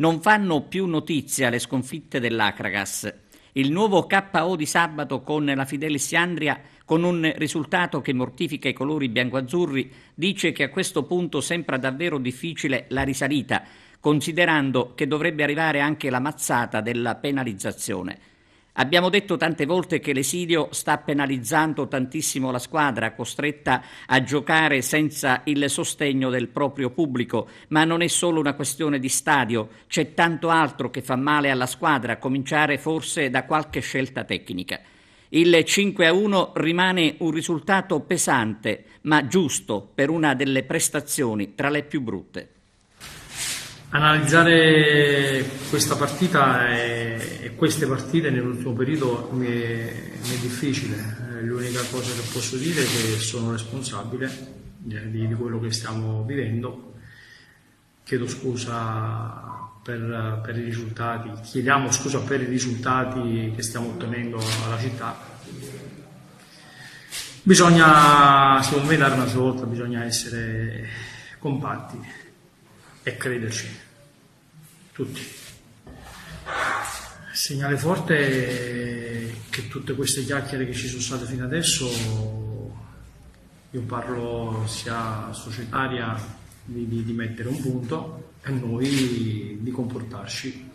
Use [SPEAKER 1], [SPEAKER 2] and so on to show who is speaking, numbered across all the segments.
[SPEAKER 1] Non fanno più notizia le sconfitte dell'Acragas. Il nuovo KO di sabato con la Fidelis Andria, con un risultato che mortifica i colori biancoazzurri, dice che a questo punto sembra davvero difficile la risalita, considerando che dovrebbe arrivare anche la mazzata della penalizzazione. Abbiamo detto tante volte che l'esilio sta penalizzando tantissimo la squadra, costretta a giocare senza il sostegno del proprio pubblico, ma non è solo una questione di stadio, c'è tanto altro che fa male alla squadra, a cominciare forse da qualche scelta tecnica. Il 5-1 rimane un risultato pesante, ma giusto per una delle prestazioni tra le più brutte.
[SPEAKER 2] Analizzare questa partita e queste partite nell'ultimo periodo mi è difficile. L'unica cosa che posso dire è che sono responsabile di quello che stiamo vivendo. Chiedo scusa per i risultati, chiediamo scusa per i risultati che stiamo ottenendo alla città. Bisogna, secondo me, dare una svolta, bisogna essere compatti e crederci, tutti. Segnale forte è che tutte queste chiacchiere che ci sono state fino adesso, io parlo sia societaria di mettere un punto e noi di comportarci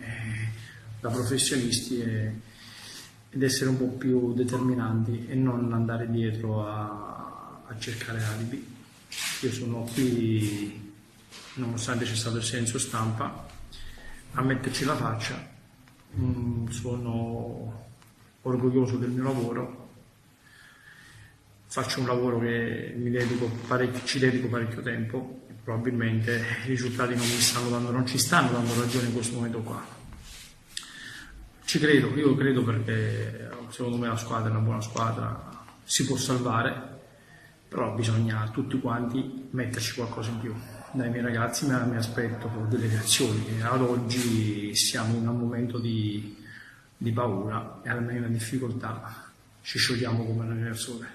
[SPEAKER 2] da professionisti ed essere un po' più determinanti e non andare dietro a cercare alibi. Io sono qui, nonostante c'è stato il silenzio stampa, a metterci la faccia. Sono orgoglioso del mio lavoro, faccio un lavoro che ci dedico parecchio tempo e probabilmente i risultati non ci stanno dando ragione in questo momento qua. Io credo perché secondo me la squadra è una buona squadra, si può salvare, però bisogna tutti quanti metterci qualcosa in più. Dai miei ragazzi mi aspetto delle reazioni. Ad oggi siamo in un momento di paura e almeno in difficoltà ci sciogliamo come una nel sole.